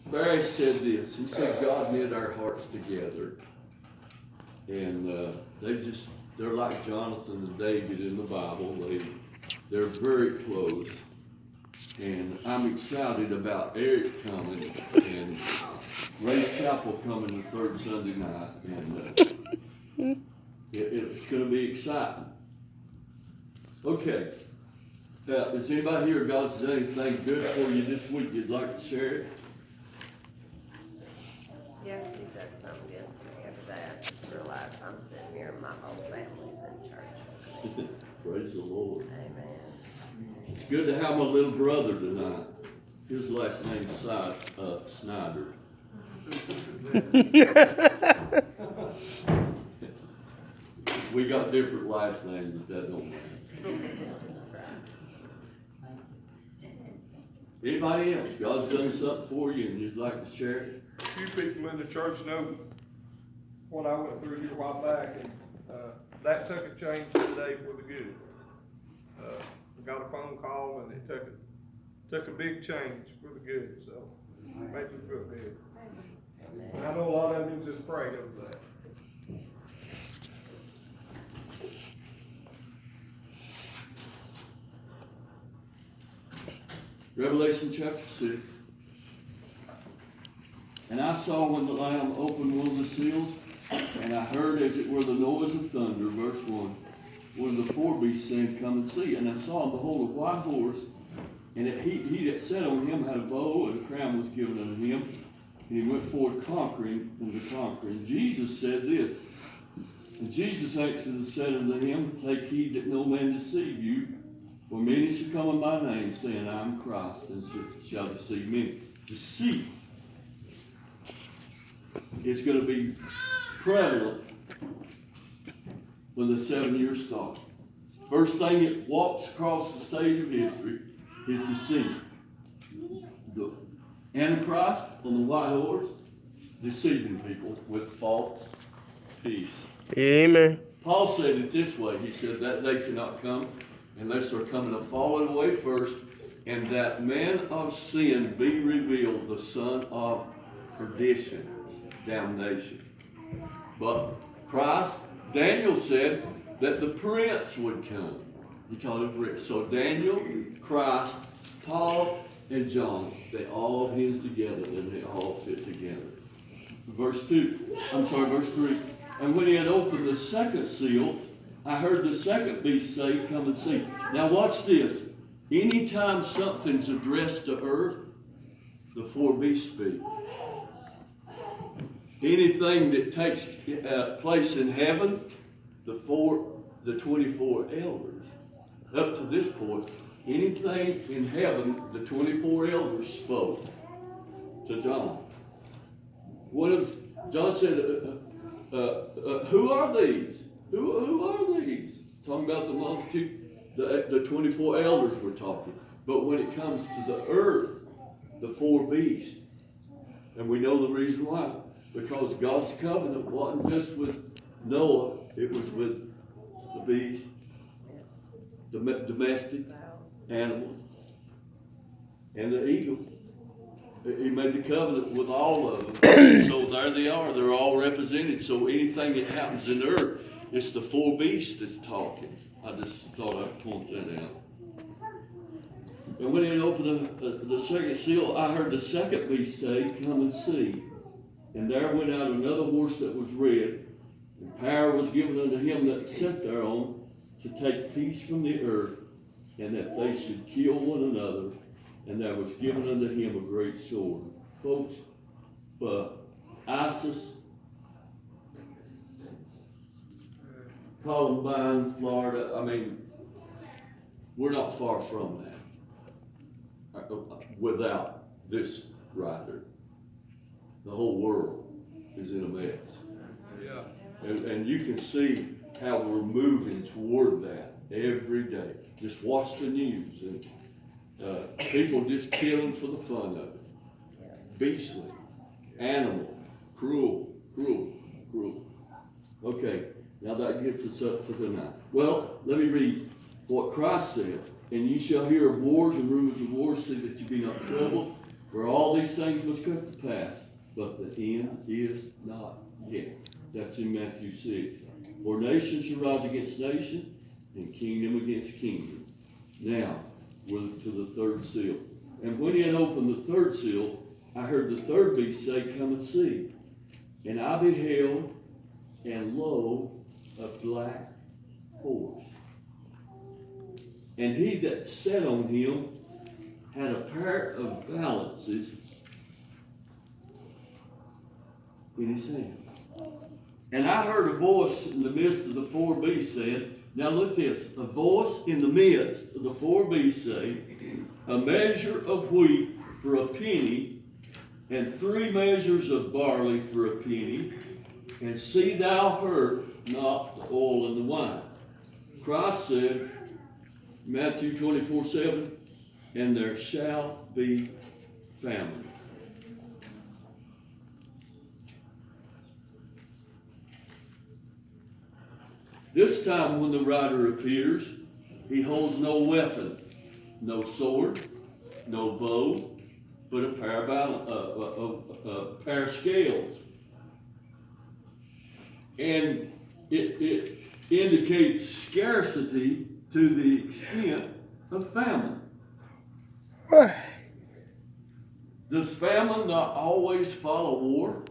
Barry said this. He said God knit our hearts together, and they're like Jonathan and David in the Bible. They're very close, and I'm excited about Eric coming and Race Chapel coming the third Sunday night, and it's going to be exciting. Okay. Has anybody here, God's done anything good for you this week you'd like to share it? Yes, he does something good for me every day. I just realize I'm sitting here and my whole family's in church. Praise the Lord. Amen. It's good to have my little brother tonight. His last name's Snyder. We got different last names, but that don't matter. Anybody else? God's done something for you and you'd like to share it? A few people in the church know what I went through here a while back, and that took a change today for the good. I got a phone call and it took a big change for the good, so it made me feel good. And I know a lot of them just prayed over that. Revelation chapter 6. And I saw when the Lamb opened one of the seals, and I heard as it were the noise of thunder, verse 1, one of the four beasts saying, Come and see. And I saw, and behold, a white horse, and he that sat on him had a bow, and a crown was given unto him. And he went forward conquering and to conquer. And Jesus said this, and Jesus answered and said unto him, Take heed that no man deceive you, for many shall come in my name, saying, I am Christ, and shall deceive many. Deceit is going to be prevalent when the 7 years start. First thing that walks across the stage of history is deceit. The Antichrist on the white horse, deceiving people with false peace. Amen. Paul said it this way. He said that they cannot come unless they're coming to falling away first, and that man of sin be revealed, the son of perdition, damnation. But Christ, Daniel said that the prince would come. He called him prince. So Daniel, Christ, Paul, and John, they all hinged together and they all fit together. Verse 3. And when he had opened the second seal, I heard the second beast say, Come and see. Now watch this. Anytime something's addressed to earth, the four beasts speak. Anything that takes place in heaven, the 24 elders. Up to this point, anything in heaven, the 24 elders spoke to John. John said, who are these? Who are these? Talking about the multitude, the 24 elders were talking. But when it comes to the earth, the four beasts, and we know the reason why. Because God's covenant wasn't just with Noah, it was with the beast, the domestic animals, and the eagle. He made the covenant with all of them. So there they are. They're all represented. So anything that happens in the earth, it's the four beasts that's talking. I just thought I'd point that out. And when he opened the second seal, I heard the second beast say, Come and see. And there went out another horse that was red, and power was given unto him that sat thereon to take peace from the earth, and that they should kill one another, and there was given unto him a great sword. Folks, ISIS, Columbine, Florida, we're not far from that without this rider. The whole world is in a mess. Yeah. And you can see how we're moving toward that every day. Just watch the news and people just killing for the fun of it. Beastly, animal, cruel. Okay, now that gets us up to tonight. Well, let me read what Christ said. And you shall hear of wars and rumors of wars, see that you be not troubled, for all these things must come to pass, but the end is not yet. That's in Matthew 6. For nation shall rise against nation, and kingdom against kingdom. Now, we're to the third seal. And when he had opened the third seal, I heard the third beast say, Come and see. And I beheld, and lo, a black horse. And he that sat on him had a pair of balances in his hand. And I heard a voice in the midst of the four beasts saying, now look this, a voice in the midst of the four beasts saying, a measure of wheat for a penny, and 3 measures of barley for a penny, and see thou hurt not the oil and the wine. Christ said, Matthew 24:7, and there shall be famines. This time when the rider appears, he holds no weapon, no sword, no bow, but a pair of scales. And it indicates scarcity to the extent of famine. Does famine not always follow war?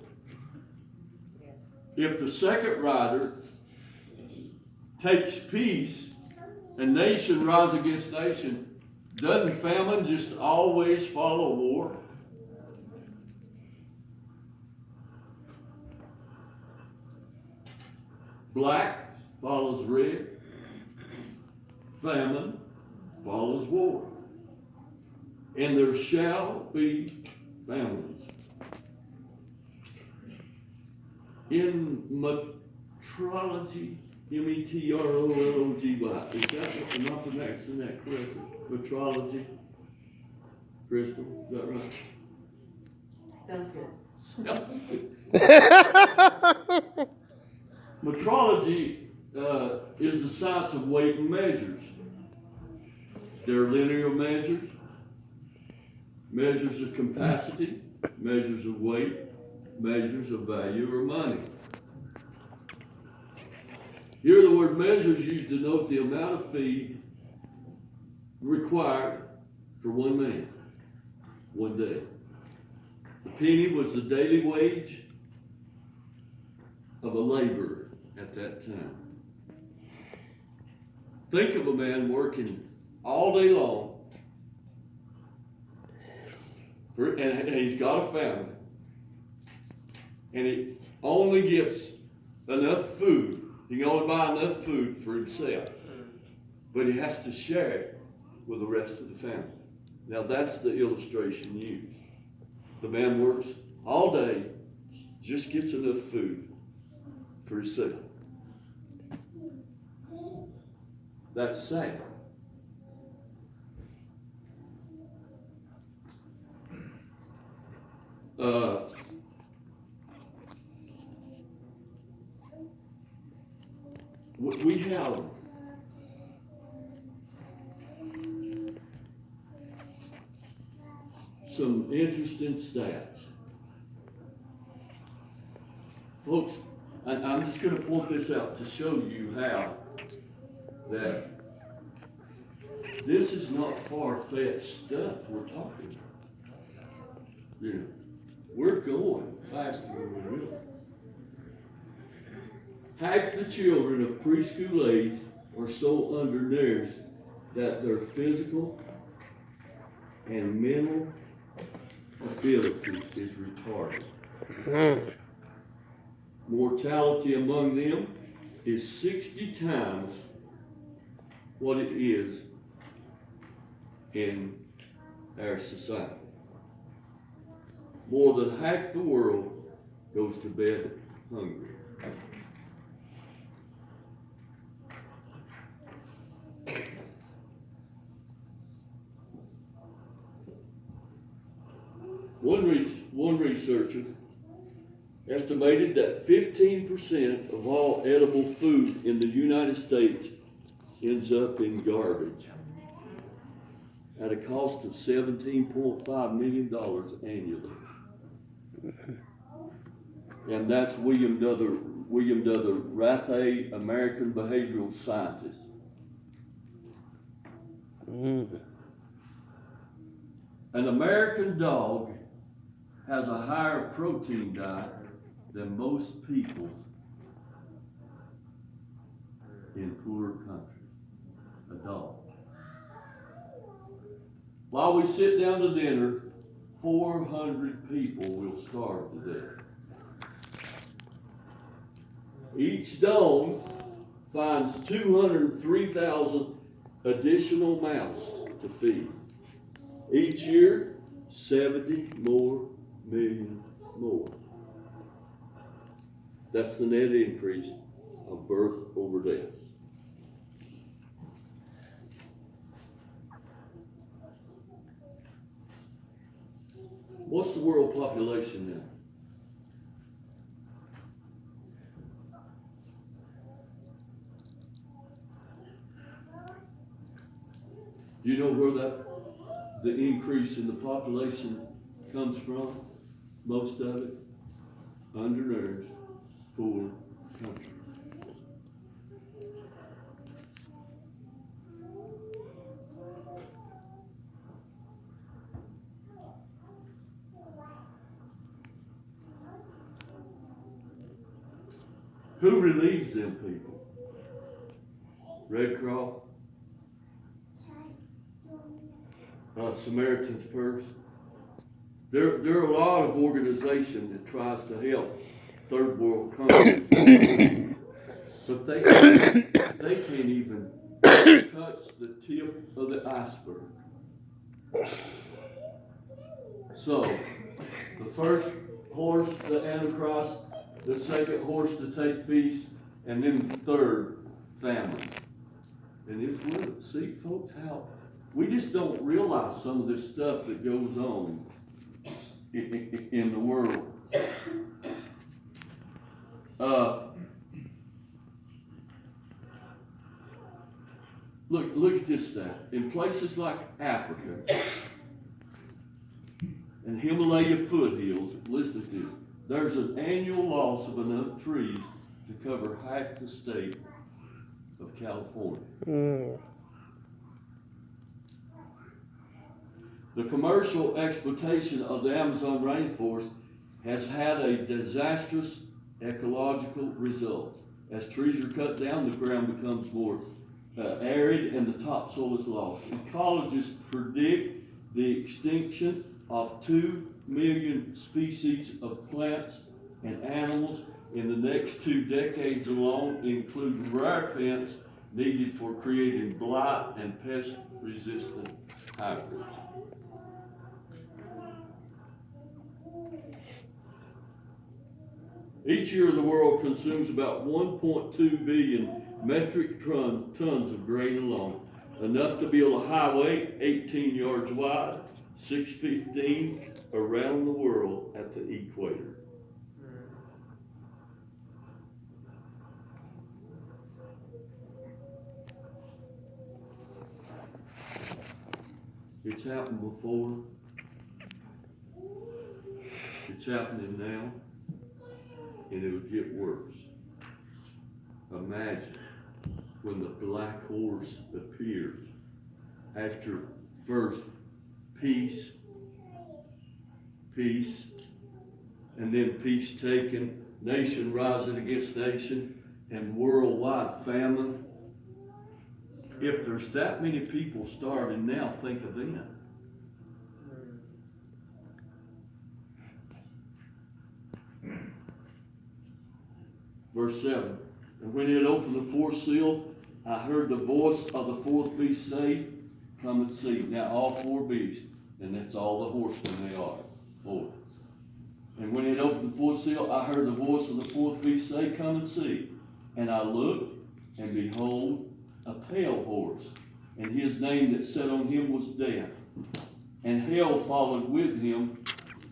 If the second rider takes peace and nation rise against nation, doesn't famine just always follow war? Black follows red. Famine follows war. And there shall be famines. In metrology, metrology, is that, am I pronouncing that correctly? Metrology? Crystal, is that right? Sounds good. Metrology is the science of weight and measures. There are linear measures, measures of capacity, measures of weight, measures of value or money. Here the word measure is used to denote the amount of feed required for one man, one day. The penny was the daily wage of a laborer at that time. Think of a man working all day long, and he's got a family, and he only gets enough food. He can only buy enough food for himself, but he has to share it with the rest of the family. Now that's the illustration used. The man works all day, just gets enough food for himself. That's sad. We have some interesting stats. Folks, I'm just going to point this out to show you how that this is not far-fetched stuff we're talking about. You know, we're going faster than we realize. Half the children of preschool age are so undernourished that their physical and mental ability is retarded. Mortality among them is 60 times what it is in our society. More than half the world goes to bed hungry. One researcher estimated that 15% of all edible food in the United States ends up in garbage. at a cost of $17.5 million annually. And that's William W. Rathay, American behavioral scientist. An American dog has a higher protein diet than most people in poorer countries. A dog. While we sit down to dinner, 400 people will starve to death. Each dome finds 203,000 additional mouths to feed. Each year, 70 million more. That's the net increase of birth over deaths. What's the world population now? Do you know where the increase in the population comes from? Most of it, undernourished, poor countries. Who relieves them people? Red Cross? Samaritan's Purse. There are a lot of organizations that tries to help third world countries, but they can't even touch the tip of the iceberg. So, the first horse, the Antichrist, the second horse to take peace, and then the third, famine. And it's what, see, folks, how we just don't realize some of this stuff that goes on in the world. Look at this stat. In places like Africa and Himalaya foothills, listen to this, there's an annual loss of enough trees to cover half the state of California. The commercial exploitation of the Amazon rainforest has had a disastrous ecological result. As trees are cut down, the ground becomes more arid and the topsoil is lost. Ecologists predict the extinction of 2 million species of plants and animals in the next 2 decades alone, including rare plants needed for creating blight and pest-resistant hybrids. Each year, the world consumes about 1.2 billion metric tons of grain alone, enough to build a highway 18 yards wide, 615 around the world at the equator. It's happened before. It's happening now. And it would get worse. Imagine when the black horse appears after first peace, and then peace taken, nation rising against nation, and worldwide famine. If there's that many people starving now, think of them. Verse 7, and when it opened the fourth seal, I heard the voice of the fourth beast say, come and see. Now all 4 beasts, and that's all the horsemen they are, 4. And when it opened the fourth seal, I heard the voice of the fourth beast say, come and see. And I looked, and behold, a pale horse, and his name that sat on him was Death. And hell followed with him,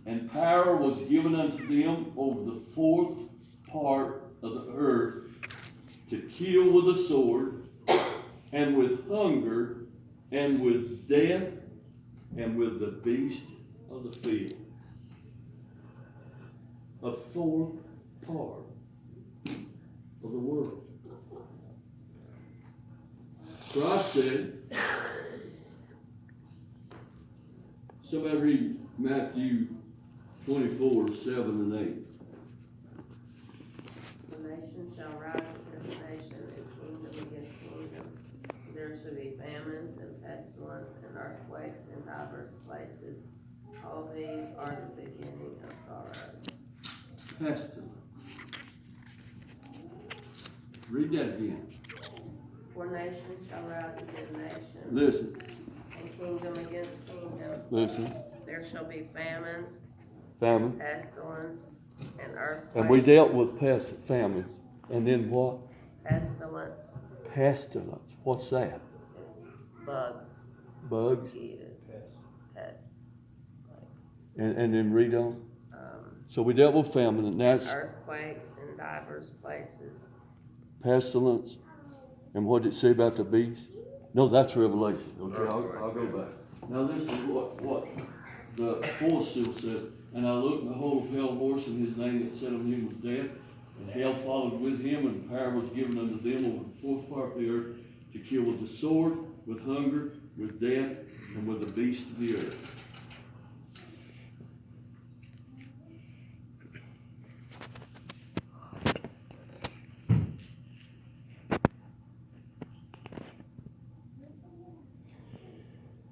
and power was given unto them over the 4th part of the earth to kill with a sword, and with hunger, and with death, and with the beast of the field. A fourth part of the world. Christ said, somebody read Matthew 24, 7 and 8. The nation shall rise against nation and kingdom against kingdom. There shall be famines and pestilence and earthquakes in divers places. All these are the beginning of sorrows. Pestilence. Read that again. For nation shall rise against nation, Listen, and kingdom against kingdom. listen. There shall be famines, Famine. pestilence, and earthquakes. And we dealt with famines. And then what? Pestilence. Pestilence. What's that? It's bugs, Bugs. mosquitoes, pests, And then read on. um, So we dealt with famine, and that's earthquakes in divers places. pestilence. And what did it say about the beast? No, that's Revelation. Okay, I'll go back. Now this is what the fourth seal says. And I looked, and behold, a pale horse, and his name that sat on him was Death. And hell followed with him, and power was given unto them over the fourth part of the earth to kill with the sword, with hunger, with death, and with the beast of the earth.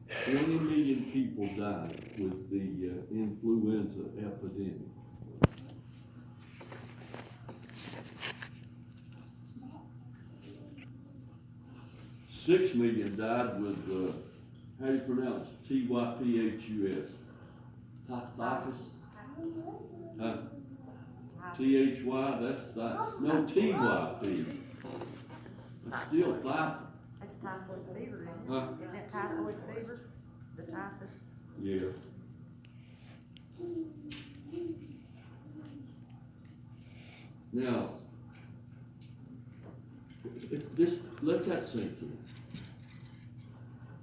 $20 million people died with the influenza epidemic. $6 million died with, how do you pronounce Typhus? Typhus? Huh? Thy, that's that. No, TYP. It's still typhus. That's typhoid fever, isn't it? Huh? Isn't it typhoid fever? The typhus? Yeah. Now, let that sink in.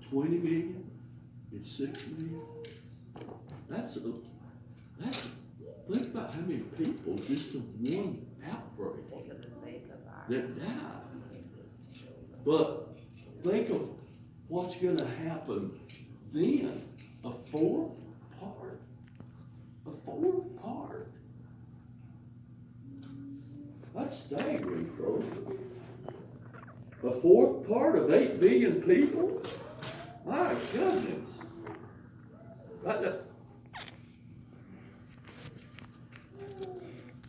20 million and 6 million. Think about how many people just in one outbreak Think of the Zika virus. that died. But think of what's going to happen then. A fourth part. That's staggering, folks. A fourth part of 8 billion people? My goodness.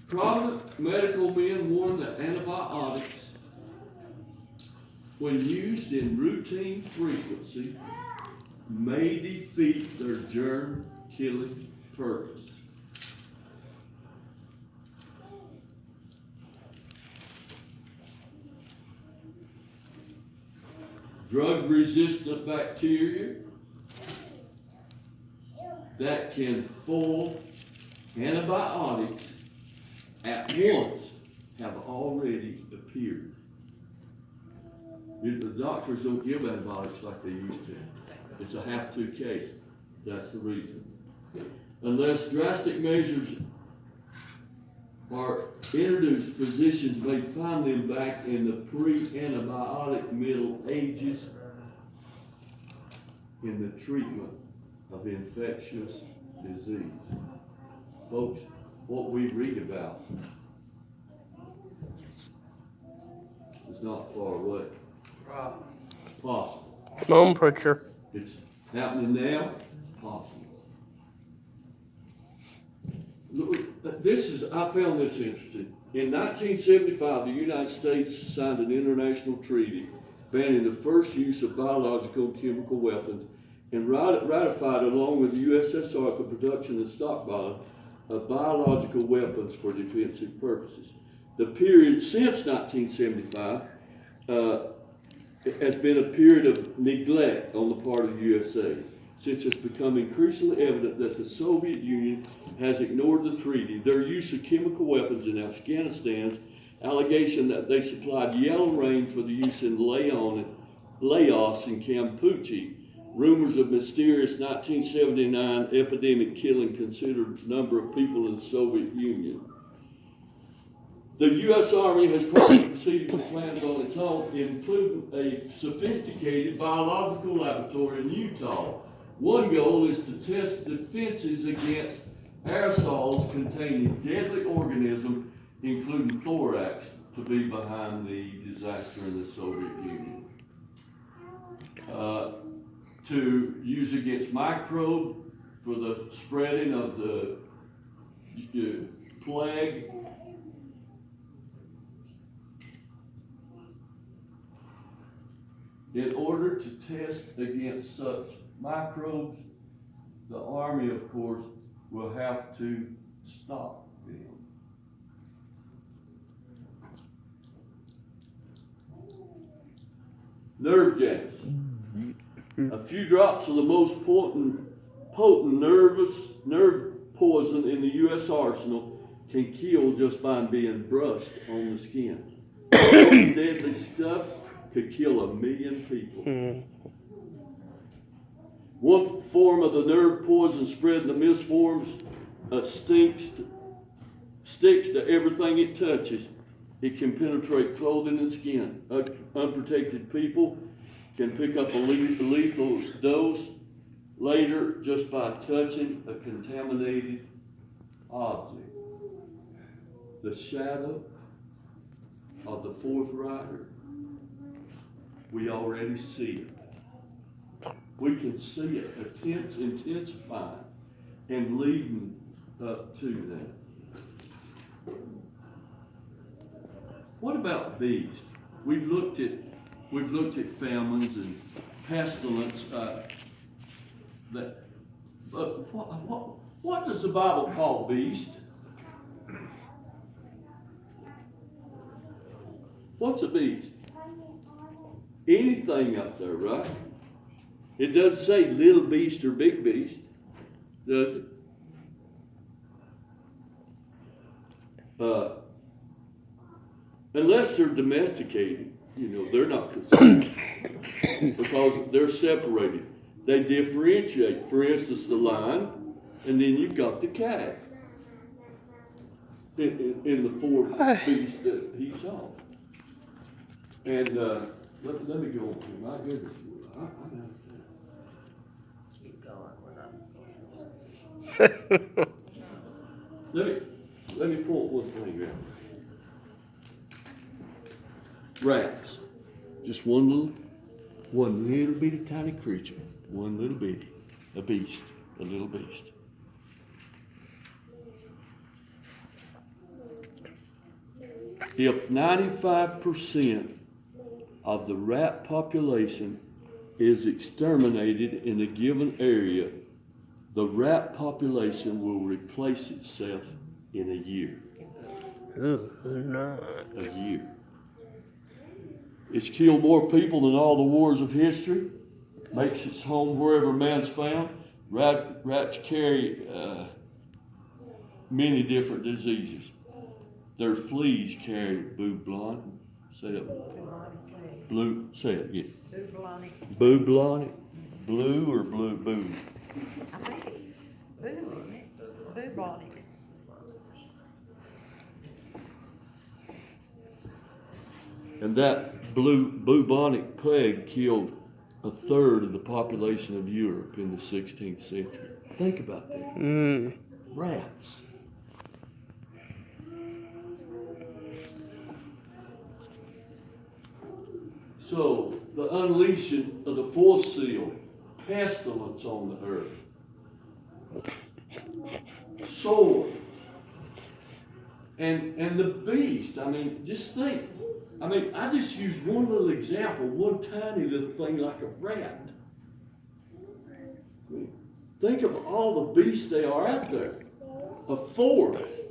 Prominent medical men warn that antibiotics, when used in routine frequency, may defeat their germ-killing purpose. Drug-resistant bacteria that can fool antibiotics at once have already appeared. The doctors don't give antibiotics like they used to. It's a have-to case. That's the reason. Unless drastic measures are introduced, physicians may find them back in the pre-antibiotic Middle Ages in the treatment of infectious disease. Folks, what we read about is not far away. Right. It's possible. Come on, preacher. It's happening now. It's possible. Look, I found this interesting. In 1975, the United States signed an international treaty banning the first use of biological and chemical weapons and ratified along with the USSR the production and stockpiling of biological weapons for defensive purposes. The period since 1975 has been a period of neglect on the part of the USA, since it's become increasingly evident that the Soviet Union has ignored the treaty. Their use of chemical weapons in Afghanistan's allegation that they supplied yellow rain for the use in Laos and Campuchia Rumors of mysterious 1979 epidemic killing considered number of people in the Soviet Union. The U.S. Army has probably proceeded with plans on its own, including a sophisticated biological laboratory in Utah. One goal is to test defenses against aerosols containing deadly organisms, including thorax, to be behind the disaster in the Soviet Union. To use against microbe for the spreading of the plague. In order to test against such microbes, the Army, of course, will have to stop them. Nerve gas. A few drops of the most potent nerve poison in the U.S. arsenal can kill just by being brushed on the skin. Deadly stuff could kill 1 million people. One form of the nerve poison spread in the mist forms sticks to everything it touches. It can penetrate clothing and skin. Unprotected people can pick up a lethal dose later just by touching a contaminated object. The shadow of the fourth rider, we already see it. We can see it intensifying and leading up to that. What about beasts? We've looked at famines and pestilence. What does the Bible call beast? What's a beast? Anything up there, right? It doesn't say little beast or big beast, does it? Unless they're domesticated, they're not considered because they're separated. They differentiate. For instance, the lion, and then you've got the calf in the four beasts that he saw. And let me go on here. My goodness, I know. Keep going, we're not. Let me point one thing out. Rats, just one little bitty tiny creature, one little bitty, a little beast. If 95% of the rat population is exterminated in a given area, the rat population will replace itself in a year. A year. It's killed more people than all the wars of history. Makes its home wherever man's found. Rats carry many different diseases. Their fleas carry bubonic. Say it. Blue. Say it again. Bubonic. Blue or blue? Boo. I think it's bubonic. And that bubonic plague killed a third of the population of Europe in the 16th century. Think about that. Rats. So, the unleashing of the fourth seal, pestilence on the earth, sword, and the beast. I mean, just think. I just used one little example, one tiny little thing like a rat. Think of all the beasts there are out there. A fourth.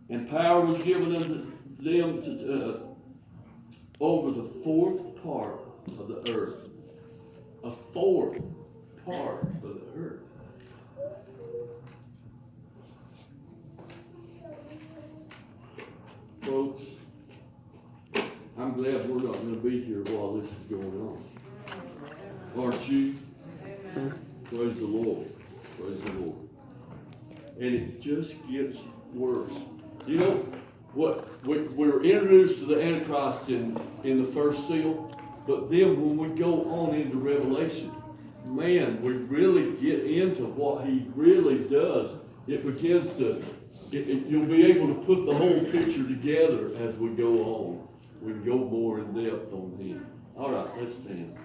And power was given unto them to over the fourth part of the earth. A fourth part of the earth. Folks, I'm here while this is going on. Aren't you? Praise the Lord. Praise the Lord. And it just gets worse. You know, what we were introduced to the Antichrist in the first seal, but then when we go on into Revelation, man, we really get into what he really does. It begins to, you'll be able to put the whole picture together as we go on. We can go more in depth on him. All right, let's stand.